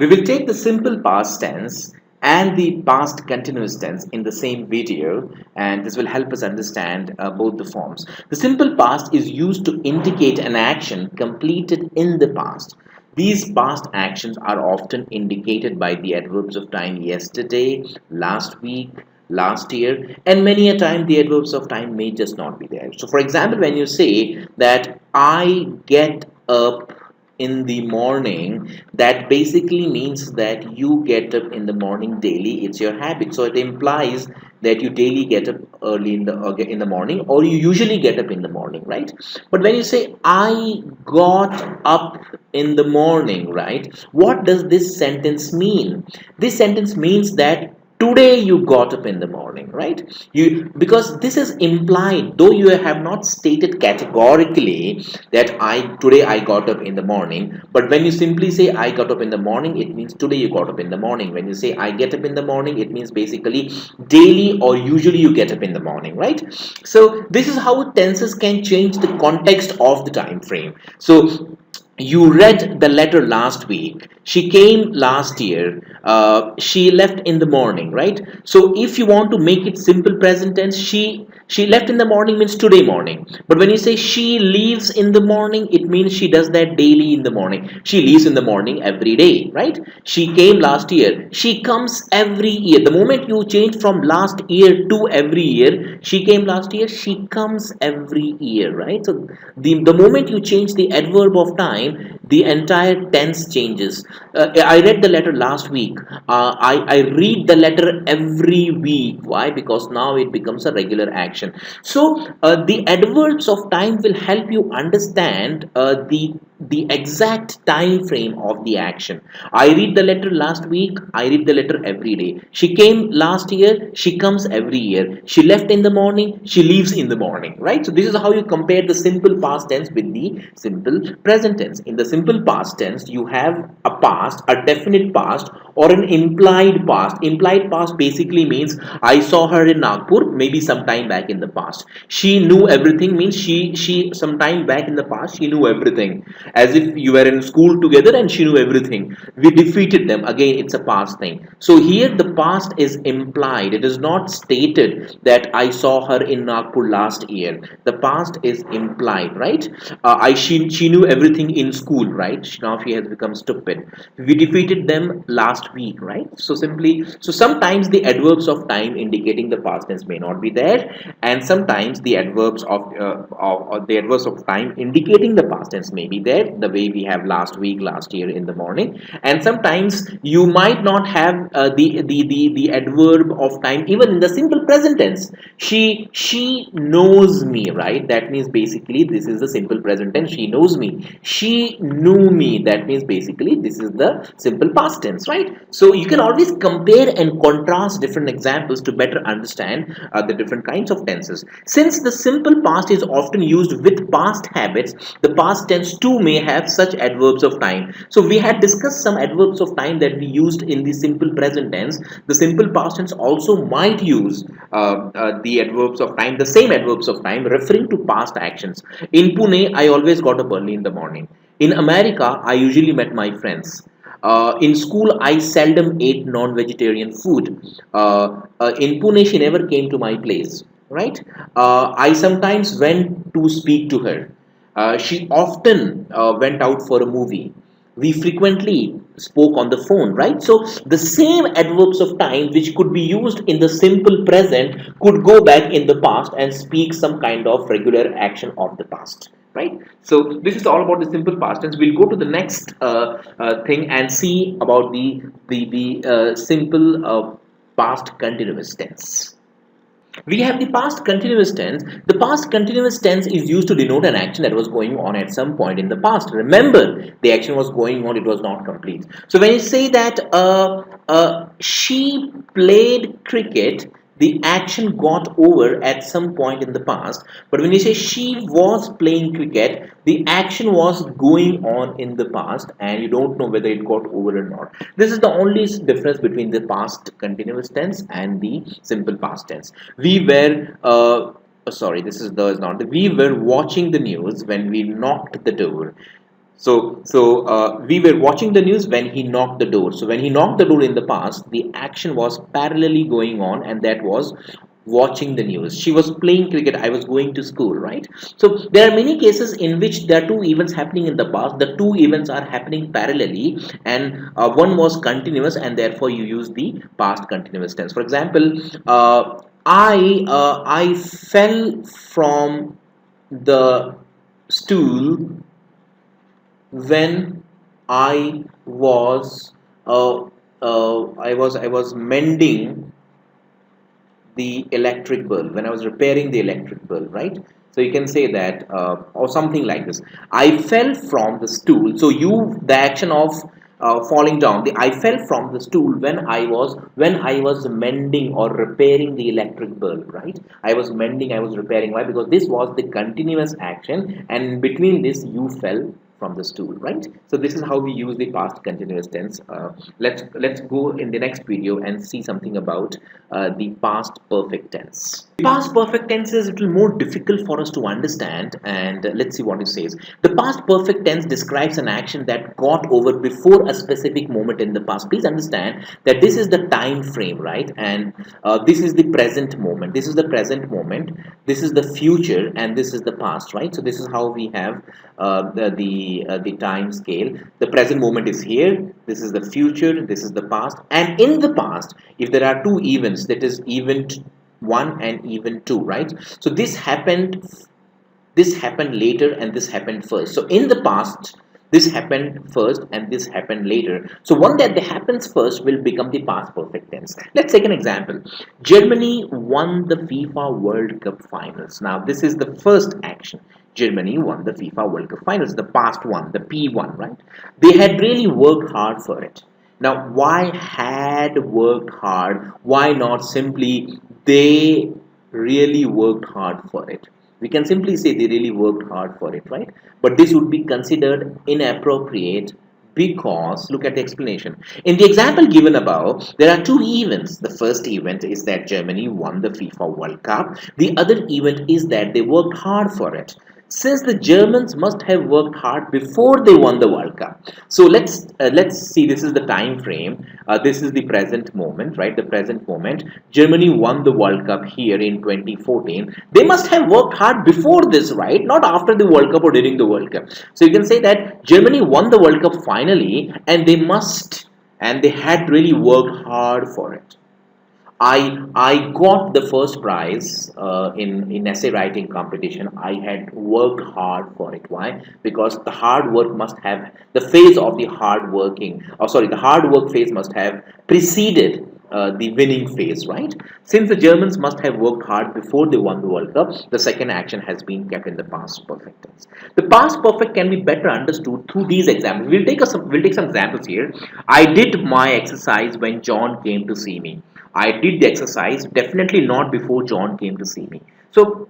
We will take the simple past tense and the past continuous tense in the same video, and this will help us understand both the forms. The simple past is used to indicate an action completed in the past. These past actions are often indicated by the adverbs of time yesterday, last week, last year, and many a time the adverbs of time may just not be there. So for example, when you say that I get up in the morning, that basically means that you get up in the morning daily. It's your habit, so it implies that you daily get up early in the morning, or you usually get up in the morning, right? But when you say I got up in the morning, right, what does this sentence mean? This sentence means that today you got up in the morning, right? You, because this is implied, though you have not stated categorically that I got up in the morning, but when you simply say I got up in the morning, it means today you got up in the morning. When you say I get up in the morning, it means basically daily or usually you get up in the morning, right? So this is how tenses can change the context of the time frame. So you read the letter last week, she came last year, she left in the morning, right? So if you want to make it simple present tense, she left in the morning means today morning. But when you say she leaves in the morning, it means she does that daily in the morning. She leaves in the morning every day, right? She came last year, she comes every year. The moment you change from last year to every year, she came last year, she comes every year, right? So the moment you change the adverb of time, the entire tense changes. I read the letter last week. I read the letter every week. Why? Because now it becomes a regular action. So the adverbs of time will help you understand the exact time frame of the action. I read the letter last week, I read the letter every day. She came last year, she comes every year. She left in the morning, she leaves in the morning, right? So this is how you compare the simple past tense with the simple present tense. In the simple past tense, you have a past, a definite past, or an implied past. Implied past basically means I saw her in Nagpur maybe some time back in the past. She knew everything means she some time back in the past she knew everything, as if you were in school together and she knew everything. We defeated them. Again, it's a past thing. So here the past is implied. It is not stated that I saw her in Nagpur last year. The past is implied, right? She knew everything in school, right? Now she has become stupid. We defeated them last week, right? So sometimes the adverbs of time indicating the past tense may not be there, and sometimes the adverbs of the adverbs of time indicating the past tense may be there, the way we have last week, last year in the morning. And sometimes you might not have the adverb of time even in the simple present tense. She knows me, right? That means basically this is the simple present tense. She knows me. She knew me. That means basically this is the simple past tense, right? So you can always compare and contrast different examples to better understand the different kinds of tenses. Since the simple past is often used with past habits, the past tense too may have such adverbs of time. So we had discussed some adverbs of time that we used in the simple present tense. The simple past tense also might use the adverbs of time, the same adverbs of time referring to past actions. In Pune, I always got up early in the morning. In America, I usually met my friends. In school, I seldom ate non-vegetarian food. In Pune, she never came to my place, right? I sometimes went to speak to her. She often went out for a movie. We frequently spoke on the phone, right? So the same adverbs of time which could be used in the simple present could go back in the past and speak some kind of regular action of the past, right? So this is all about the simple past tense. We'll go to the next thing and see about the simple past continuous tense. We have the past continuous tense. The past continuous tense is used to denote an action that was going on at some point in the past. Remember, the action was going on, it was not complete. So when you say that she played cricket, the action got over at some point in the past. But when you say she was playing cricket, the action was going on in the past and you don't know whether it got over or not. This is the only difference between the past continuous tense and the simple past tense. We were sorry, this is the is not. We were watching the news when we knocked the door. We were watching the news when he knocked the door. So when he knocked the door in the past, the action was parallelly going on, and that was watching the news. She was playing cricket. I was going to school, right? So there are many cases in which there are two events happening in the past. The two events are happening parallelly, and one was continuous, and therefore you use the past continuous tense. For example, I fell from the stool when I was I was mending the electric bulb, when I was repairing the electric bulb, right? So you can say that, or something like this. I fell from the stool. So the action of falling down. I fell from the stool when I was mending or repairing the electric bulb, right? I was mending, I was repairing. Why? Because this was the continuous action, and between this you fell from the stool, right? So this is how we use the past continuous tense. Let's go in the next video and see something about the past perfect tense. Past perfect tense is a little more difficult for us to understand, and let's see what it says. The past perfect tense describes an action that got over before a specific moment in the past. Please understand that this is the time frame, right? And this is the present moment. This is the present moment. This is the future, and this is the past, right? So this is how we have the time scale. The present moment is here. This is the future. This is the past. And in the past, if there are two events, that is event 1 and event 2, right? So this happened later, and this happened first. So in the past, this happened first and this happened later. So one that happens first will become the past perfect tense. Let's take an example. Germany won the FIFA World Cup finals. Now this is the first action. Germany won the FIFA World Cup finals, the past one, the P1, right? They had really worked hard for it. Now, why had worked hard? Why not simply they really worked hard for it? We can simply say they really worked hard for it, right? But this would be considered inappropriate because, look at the explanation. In the example given above, there are two events. The first event is that Germany won the FIFA World Cup. The other event is that they worked hard for it. Since the Germans must have worked hard before they won the World Cup. So let's see. This is the time frame. This is the present moment, right? The present moment. Germany won the World Cup here in 2014. They must have worked hard before this, right? Not after the World Cup or during the World Cup. So you can say that Germany won the World Cup finally, and they had really worked hard for it. I got the first prize in essay writing competition. I had worked hard for it. Why? Because the hard work must have the phase of the hard working. Oh, sorry, the hard work phase must have preceded the winning phase, right? Since the Germans must have worked hard before they won the World Cup, the second action has been kept in the past perfect tense. The past perfect can be better understood through these examples. We'll take some examples here. I did my exercise when John came to see me. I did the exercise, definitely not before John came to see me. So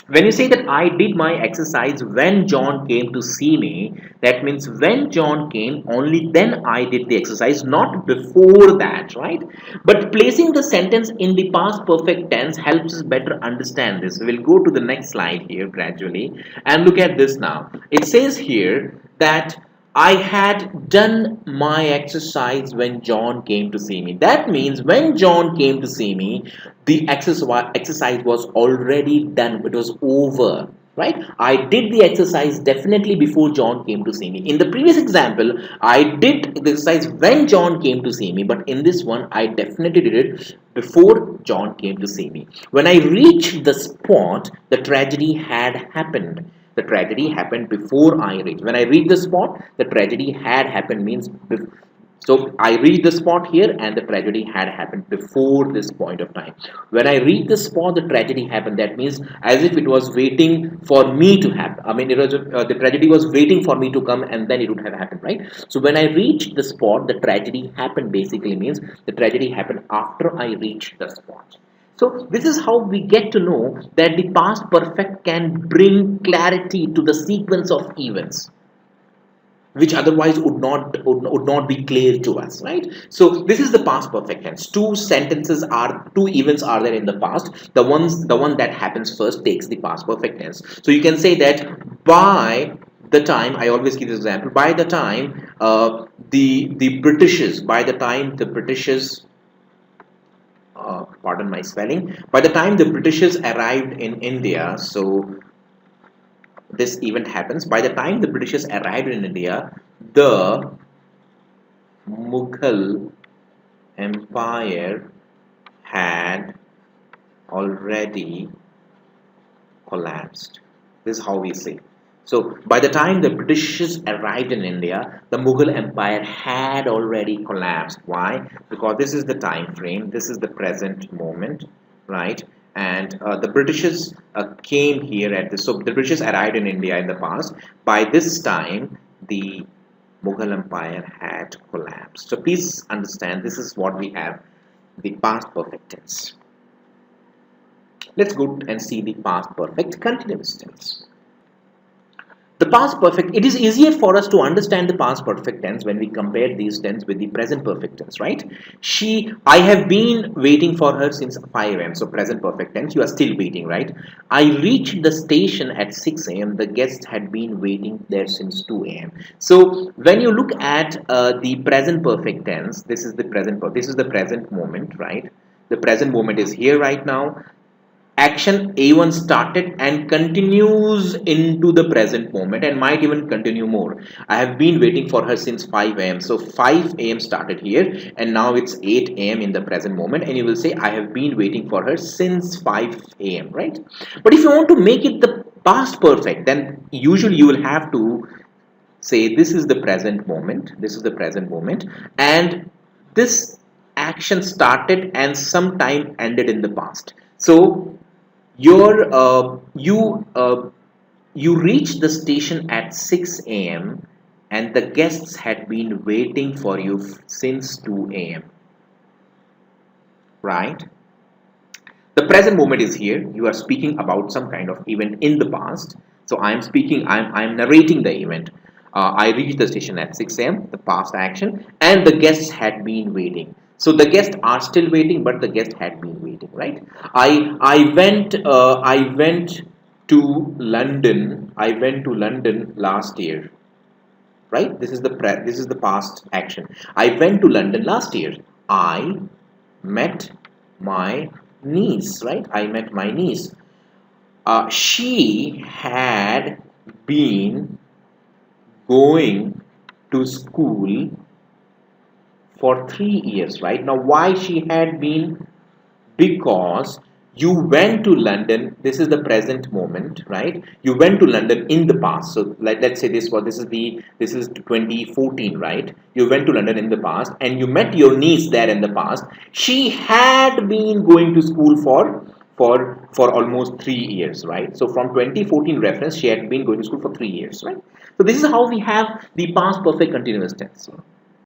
when you say that I did my exercise when John came to see me, that means when John came, only then I did the exercise, not before that, right? But placing the sentence in the past perfect tense helps us better understand this. We'll go to the next slide here gradually and look at this now. It says here that I had done my exercise when John came to see me. That means when John came to see me, the exercise was already done. It was over, right? I did the exercise definitely before John came to see me. In the previous example, I did the exercise when John came to see me. But in this one, I definitely did it before John came to see me. When I reached the spot, the tragedy had happened. The tragedy happened before I reached. When I reached the spot, the tragedy had happened means so I reached the spot here and the tragedy had happened before this point of time. When I reached the spot, the tragedy happened. That means as if it was waiting for me to happen. I mean, it was the tragedy was waiting for me to come and then it would have happened, right? So when I reached the spot, the tragedy happened basically means the tragedy happened after I reached the spot. So this is how we get to know that the past perfect can bring clarity to the sequence of events which otherwise would not be clear to us, right? So this is the past perfect tense. Two events are there in the past. The one that happens first takes the past perfect tense. So you can say that by the time, I always give this example, by the time the Britishers, by the time the Britishers, pardon my spelling, by the time the Britishers arrived in India, so this event happens, by the time the Britishers arrived in India, the Mughal Empire had already collapsed. This is how we say. So by the time the Britishers arrived in India, the Mughal Empire had already collapsed. Why? Because this is the time frame, this is the present moment, right? And the Britishers came here at this. So the Britishers arrived in India in the past. By this time, the Mughal Empire had collapsed. So please understand, this is what we have, the past perfect tense. Let's go and see the past perfect continuous tense. The past perfect, it is easier for us to understand the past perfect tense when we compare these tense with the present perfect tense, right? I have been waiting for her since 5 a.m. So present perfect tense, you are still waiting, right? I reached the station at 6 a.m. The guests had been waiting there since 2 a.m. So when you look at the present perfect tense, this is the present moment, right? The present moment is here right now. Action A1 started and continues into the present moment and might even continue more. I have been waiting for her since 5 a.m. So 5 a.m. started here and now it's 8 a.m. in the present moment, and you will say I have been waiting for her since 5 a.m. right? But if you want to make it the past perfect, then usually you will have to say this is the present moment, and this action started and some time ended in the past. So you reached the station at 6 a.m. and the guests had been waiting for you since 2 a.m. right? The present moment is here. You are speaking about some kind of event in the past. So I'm narrating the event. I reached the station at 6 a.m., the past action, and the guests had been waiting. So the guests are still waiting, but the guest had been waiting, right? I went to London. I went to London last year, right? This is the past action. I went to London last year. I met my niece, right? I met my niece. She had been going to school for 3 years, right? Now, why she had been? Because you went to London. This is the present moment, right? You went to London in the past. So let's say this is 2014, right? You went to London in the past and you met your niece there in the past. She had been going to school for almost 3 years, right? So from 2014 reference, she had been going to school for 3 years, right? So this is how we have the past perfect continuous tense.